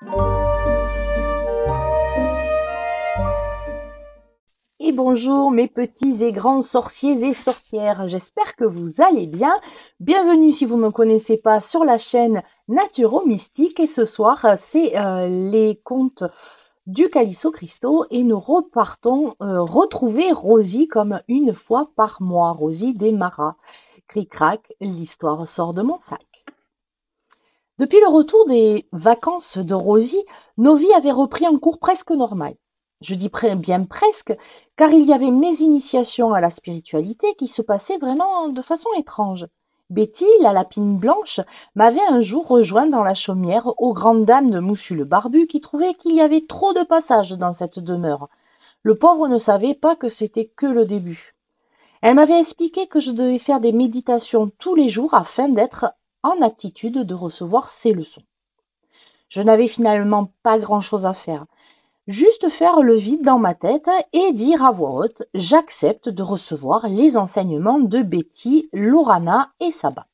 Et bonjour mes petits et grands sorciers et sorcières, j'espère que vous allez bien. Bienvenue si vous ne me connaissez pas sur la chaîne Naturo Mystique et ce soir c'est les contes du Calisso Cristo et nous repartons retrouver Rosie comme une fois par mois, Rosie des Maras. Cric-crac, l'histoire sort de mon sac. Depuis le retour des vacances de Rosie, nos vies avaient repris un cours presque normal. Je dis bien presque, car il y avait mes initiations à la spiritualité qui se passaient vraiment de façon étrange. Betty, la lapine blanche, m'avait un jour rejoint dans la chaumière aux grandes dames de Moussu le barbu qui trouvait qu'il y avait trop de passages dans cette demeure. Le pauvre ne savait pas que c'était que le début. Elle m'avait expliqué que je devais faire des méditations tous les jours afin d'être en aptitude de recevoir ces leçons. Je n'avais finalement pas grand-chose à faire. Juste faire le vide dans ma tête et dire à voix haute « J'accepte de recevoir les enseignements de Betty, Lorana et Saba ».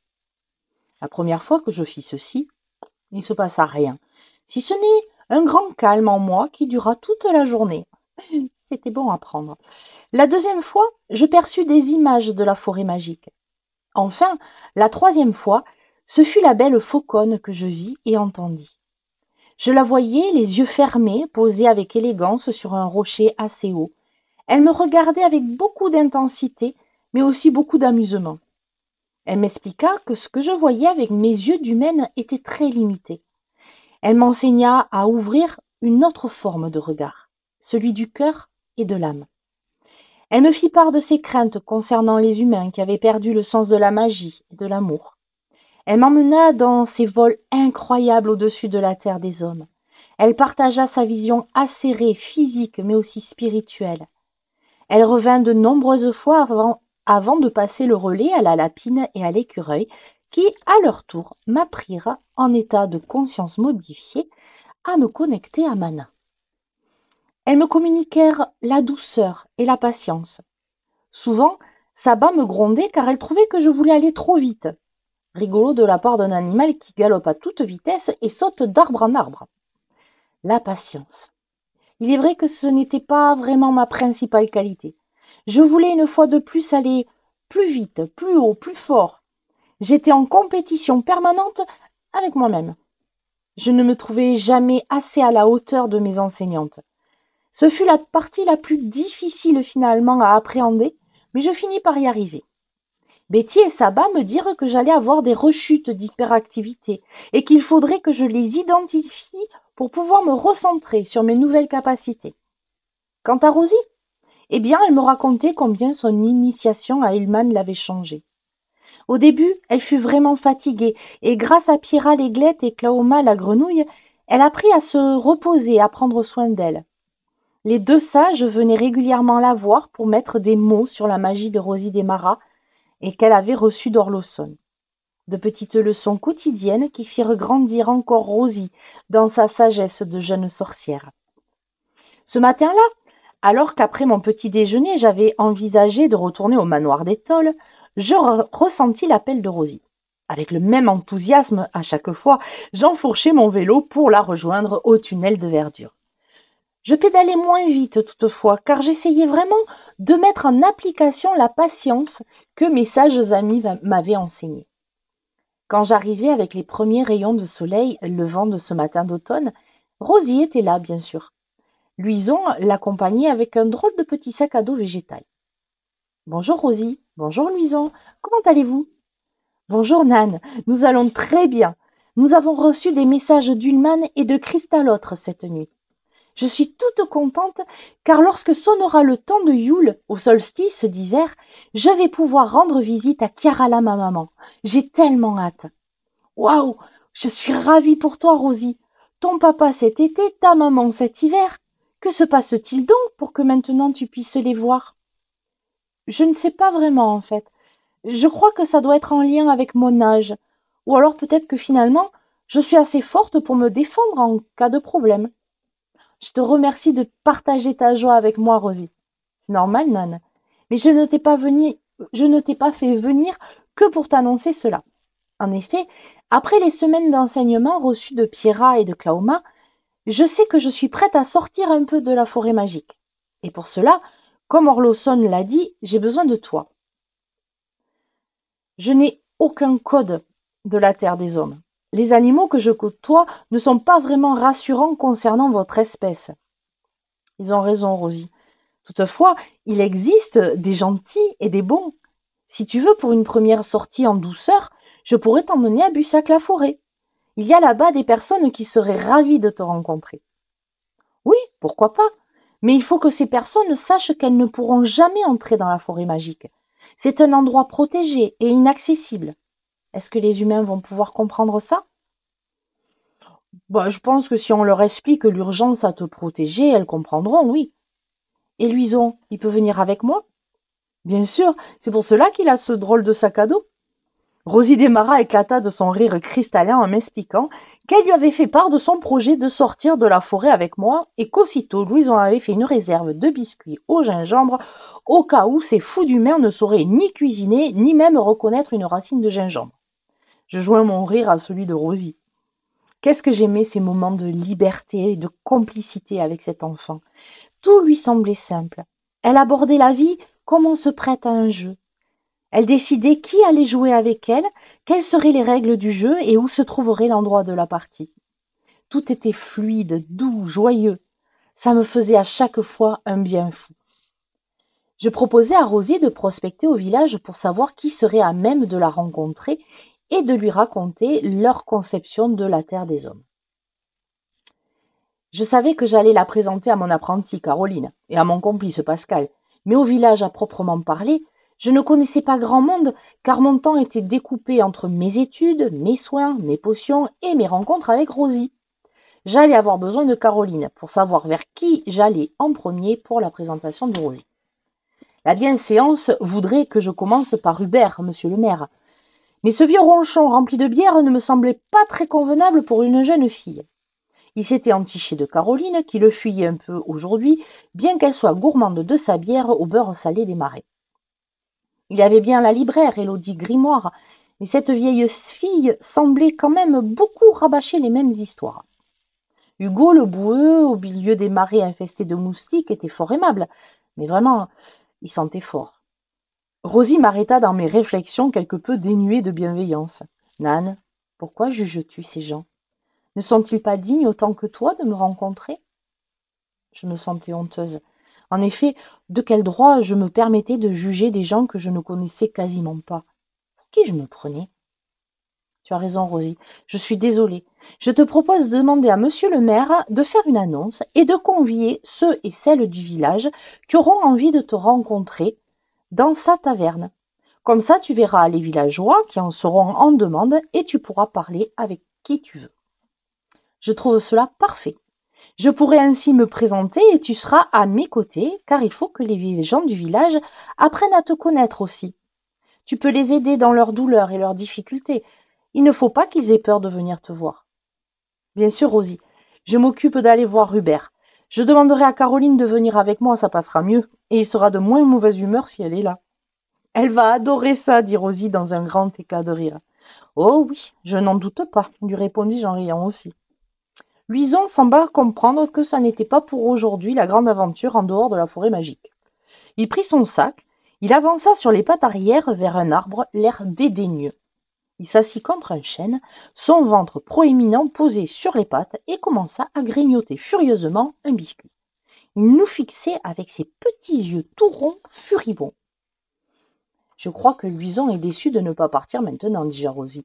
La première fois que je fis ceci, il ne se passa rien, si ce n'est un grand calme en moi qui dura toute la journée. C'était bon à prendre. La deuxième fois, je perçus des images de la forêt magique. Enfin, la troisième fois, ce fut la belle fauconne que je vis et entendis. Je la voyais, les yeux fermés, posée avec élégance sur un rocher assez haut. Elle me regardait avec beaucoup d'intensité, mais aussi beaucoup d'amusement. Elle m'expliqua que ce que je voyais avec mes yeux d'humaine était très limité. Elle m'enseigna à ouvrir une autre forme de regard, celui du cœur et de l'âme. Elle me fit part de ses craintes concernant les humains qui avaient perdu le sens de la magie et de l'amour. Elle m'emmena dans ses vols incroyables au-dessus de la terre des hommes. Elle partagea sa vision acérée, physique, mais aussi spirituelle. Elle revint de nombreuses fois avant de passer le relais à la lapine et à l'écureuil, qui, à leur tour, m'apprirent, en état de conscience modifiée, à me connecter à Mana. Elles me communiquèrent la douceur et la patience. Souvent, Saba me grondait car elle trouvait que je voulais aller trop vite. Rigolo de la part d'un animal qui galope à toute vitesse et saute d'arbre en arbre. La patience. Il est vrai que ce n'était pas vraiment ma principale qualité. Je voulais une fois de plus aller plus vite, plus haut, plus fort. J'étais en compétition permanente avec moi-même. Je ne me trouvais jamais assez à la hauteur de mes enseignantes. Ce fut la partie la plus difficile finalement à appréhender, mais je finis par y arriver. Betty et Saba me dirent que j'allais avoir des rechutes d'hyperactivité et qu'il faudrait que je les identifie pour pouvoir me recentrer sur mes nouvelles capacités. Quant à Rosie, eh bien, elle me racontait combien son initiation à Ullman l'avait changée. Au début, elle fut vraiment fatiguée et grâce à Pyrrha l'aiglette et Klaoma la grenouille, elle apprit à se reposer, à prendre soin d'elle. Les deux sages venaient régulièrement la voir pour mettre des mots sur la magie de Rosie des Maras et qu'elle avait reçue d'Orlosson. De petites leçons quotidiennes qui firent grandir encore Rosie dans sa sagesse de jeune sorcière. Ce matin-là, alors qu'après mon petit déjeuner, j'avais envisagé de retourner au manoir des Tolles, je ressentis l'appel de Rosie. Avec le même enthousiasme à chaque fois, j'enfourchai mon vélo pour la rejoindre au tunnel de verdure. Je pédalais moins vite toutefois, car j'essayais vraiment de mettre en application la patience que mes sages amis m'avaient enseignée. Quand j'arrivais avec les premiers rayons de soleil levant de ce matin d'automne, Rosie était là, bien sûr. Louison l'accompagnait avec un drôle de petit sac à dos végétal. « Bonjour Rosie, bonjour Louison, comment allez-vous ?»« Bonjour Nan, nous allons très bien. Nous avons reçu des messages d'Ullman et de Cristalotre cette nuit. Je suis toute contente car lorsque sonnera le temps de Yule, au solstice d'hiver, je vais pouvoir rendre visite à Kiarala, ma maman. J'ai tellement hâte. Waouh, je suis ravie pour toi, Rosie. Ton papa cet été, ta maman cet hiver. Que se passe-t-il donc pour que maintenant tu puisses les voir? Je ne sais pas vraiment en fait. Je crois que ça doit être en lien avec mon âge. Ou alors peut-être que finalement, je suis assez forte pour me défendre en cas de problème. Je te remercie de partager ta joie avec moi, Rosie. C'est normal, Nan. Mais je ne t'ai pas fait venir que pour t'annoncer cela. En effet, après les semaines d'enseignement reçues de Pyrrha et de Klaoma, Je sais que je suis prête à sortir un peu de la forêt magique. Et pour cela, comme Orlosson l'a dit, j'ai besoin de toi. Je n'ai aucun code de la terre des hommes. Les animaux que je côtoie ne sont pas vraiment rassurants concernant votre espèce. Ils ont raison, Rosie. Toutefois, il existe des gentils et des bons. Si tu veux, pour une première sortie en douceur, je pourrais t'emmener à Bussac-la-Forêt. Il y a là-bas des personnes qui seraient ravies de te rencontrer. Oui, pourquoi pas? Mais il faut que ces personnes sachent qu'elles ne pourront jamais entrer dans la forêt magique. C'est un endroit protégé et inaccessible. Est-ce que les humains vont pouvoir comprendre ça? Je pense que si on leur explique l'urgence à te protéger, elles comprendront, oui. Et Luison, il peut venir avec moi? Bien sûr, c'est pour cela qu'il a ce drôle de sac à dos. Rosie Desmarais éclata de son rire cristallin en m'expliquant qu'elle lui avait fait part de son projet de sortir de la forêt avec moi et qu'aussitôt Louison avait fait une réserve de biscuits au gingembre au cas où ces fous d'humains ne sauraient ni cuisiner ni même reconnaître une racine de gingembre. Je joins mon rire à celui de Rosie. Qu'est-ce que j'aimais ces moments de liberté et de complicité avec cet enfant. Tout lui semblait simple. Elle abordait la vie comme on se prête à un jeu. Elle décidait qui allait jouer avec elle, quelles seraient les règles du jeu et où se trouverait l'endroit de la partie. Tout était fluide, doux, joyeux. Ça me faisait à chaque fois un bien fou. Je proposais à Rosie de prospecter au village pour savoir qui serait à même de la rencontrer et de lui raconter leur conception de la terre des hommes. Je savais que j'allais la présenter à mon apprentie Caroline et à mon complice Pascal, mais au village à proprement parler, je ne connaissais pas grand monde car mon temps était découpé entre mes études, mes soins, mes potions et mes rencontres avec Rosie. J'allais avoir besoin de Caroline pour savoir vers qui j'allais en premier pour la présentation de Rosie. La bienséance voudrait que je commence par Hubert, monsieur le maire. Mais ce vieux ronchon rempli de bière ne me semblait pas très convenable pour une jeune fille. Il s'était entiché de Caroline, qui le fuyait un peu aujourd'hui, bien qu'elle soit gourmande de sa bière au beurre salé des marais. Il y avait bien la libraire, Élodie Grimoire, mais cette vieille fille semblait quand même beaucoup rabâcher les mêmes histoires. Hugo le boueux, au milieu des marais infestés de moustiques, était fort aimable, mais vraiment, il sentait fort. Rosie m'arrêta dans mes réflexions quelque peu dénuées de bienveillance. « Nan, pourquoi juges-tu ces gens? Ne sont-ils pas dignes autant que toi de me rencontrer ?» Je me sentais honteuse. En effet, de quel droit je me permettais de juger des gens que je ne connaissais quasiment pas? Pour qui je me prenais? Tu as raison, Rosie, je suis désolée. Je te propose de demander à monsieur le maire de faire une annonce et de convier ceux et celles du village qui auront envie de te rencontrer dans sa taverne. Comme ça, tu verras les villageois qui en seront en demande et tu pourras parler avec qui tu veux. Je trouve cela parfait. Je pourrai ainsi me présenter et tu seras à mes côtés, car il faut que les gens du village apprennent à te connaître aussi. Tu peux les aider dans leurs douleurs et leurs difficultés. Il ne faut pas qu'ils aient peur de venir te voir. Bien sûr, Rosie, je m'occupe d'aller voir Hubert. Je demanderai à Caroline de venir avec moi, ça passera mieux, et il sera de moins mauvaise humeur si elle est là. Elle va adorer ça, dit Rosie dans un grand éclat de rire. Oh oui, je n'en doute pas, lui répondis-je en riant aussi. Luison sembla comprendre que ça n'était pas pour aujourd'hui la grande aventure en dehors de la forêt magique. Il prit son sac, il avança sur les pattes arrière vers un arbre, l'air dédaigneux. Il s'assit contre un chêne, son ventre proéminent posé sur les pattes et commença à grignoter furieusement un biscuit. Il nous fixait avec ses petits yeux tout ronds, furibonds. Je crois que Luison est déçu de ne pas partir maintenant, dit Rosie.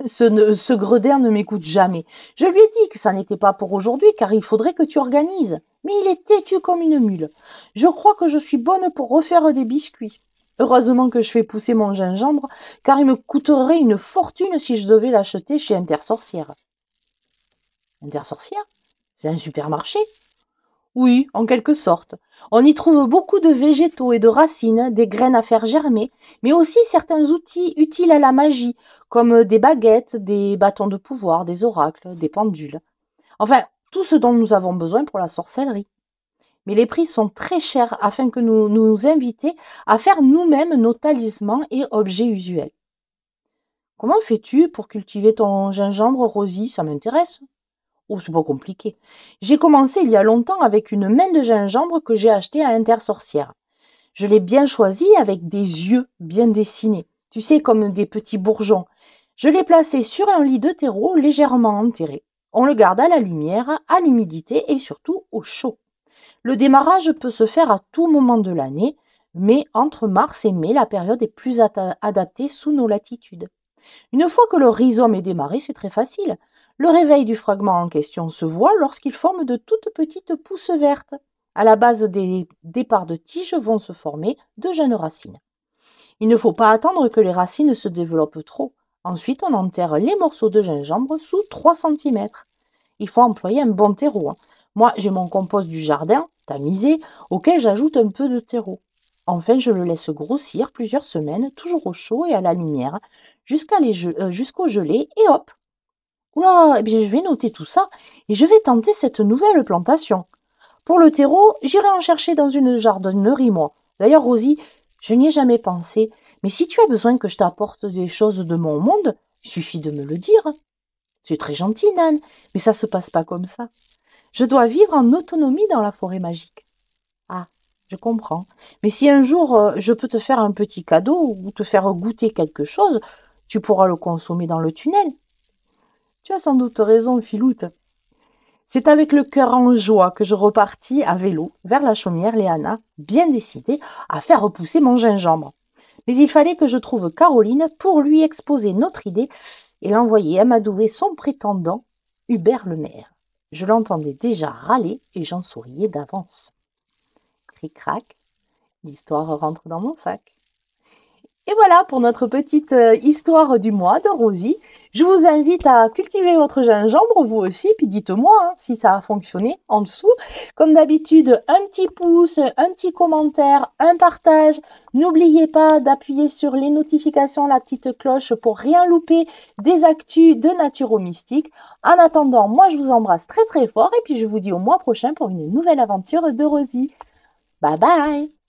Ce gredin ne m'écoute jamais. Je lui ai dit que ça n'était pas pour aujourd'hui, car il faudrait que tu organises. Mais il est têtu comme une mule. Je crois que je suis bonne pour refaire des biscuits. Heureusement que je fais pousser mon gingembre, car il me coûterait une fortune si je devais l'acheter chez Intersorcière. Intersorcière? C'est un supermarché? Oui, en quelque sorte. On y trouve beaucoup de végétaux et de racines, des graines à faire germer, mais aussi certains outils utiles à la magie, comme des baguettes, des bâtons de pouvoir, des oracles, des pendules. Enfin, tout ce dont nous avons besoin pour la sorcellerie. Mais les prix sont très chers afin que nous inviter à faire nous-mêmes nos talismans et objets usuels. Comment fais-tu pour cultiver ton gingembre, Rosie? Ça m'intéresse. Oh, c'est pas compliqué. J'ai commencé il y a longtemps avec une main de gingembre que j'ai achetée à Intersorcière. Je l'ai bien choisi avec des yeux bien dessinés, tu sais, comme des petits bourgeons. Je l'ai placé sur un lit de terreau légèrement enterré. On le garde à la lumière, à l'humidité et surtout au chaud. Le démarrage peut se faire à tout moment de l'année, mais entre mars et mai, la période est plus adaptée sous nos latitudes. Une fois que le rhizome est démarré, c'est très facile. Le réveil du fragment en question se voit lorsqu'il forme de toutes petites pousses vertes. À la base des départs de tiges vont se former de jeunes racines. Il ne faut pas attendre que les racines se développent trop. Ensuite, on enterre les morceaux de gingembre sous 3 cm. Il faut employer un bon terreau. Moi, j'ai mon compost du jardin, tamisé, auquel j'ajoute un peu de terreau. Enfin, je le laisse grossir plusieurs semaines, toujours au chaud et à la lumière, jusqu'au gelé, et hop. Oula, eh bien, je vais noter tout ça et je vais tenter cette nouvelle plantation. Pour le terreau, j'irai en chercher dans une jardinerie, moi. D'ailleurs, Rosie, je n'y ai jamais pensé, mais si tu as besoin que je t'apporte des choses de mon monde, il suffit de me le dire. C'est très gentil, Nan, mais ça se passe pas comme ça. Je dois vivre en autonomie dans la forêt magique. Ah, je comprends. Mais si un jour je peux te faire un petit cadeau ou te faire goûter quelque chose, tu pourras le consommer dans le tunnel. Tu as sans doute raison, Filoute. C'est avec le cœur en joie que je repartis à vélo vers la chaumière Léana, bien décidée à faire repousser mon gingembre. Mais il fallait que je trouve Caroline pour lui exposer notre idée et l'envoyer amadouer son prétendant, Hubert le maire. Je l'entendais déjà râler et j'en souriais d'avance. Cric-crac, l'histoire rentre dans mon sac. Et voilà pour notre petite histoire du mois de Rosie. Je vous invite à cultiver votre gingembre, vous aussi, puis dites-moi si ça a fonctionné en dessous. Comme d'habitude, un petit pouce, un petit commentaire, un partage. N'oubliez pas d'appuyer sur les notifications, la petite cloche pour rien louper des actus de Naturo Mystique. En attendant, moi je vous embrasse très très fort et puis je vous dis au mois prochain pour une nouvelle aventure de Rosie. Bye bye!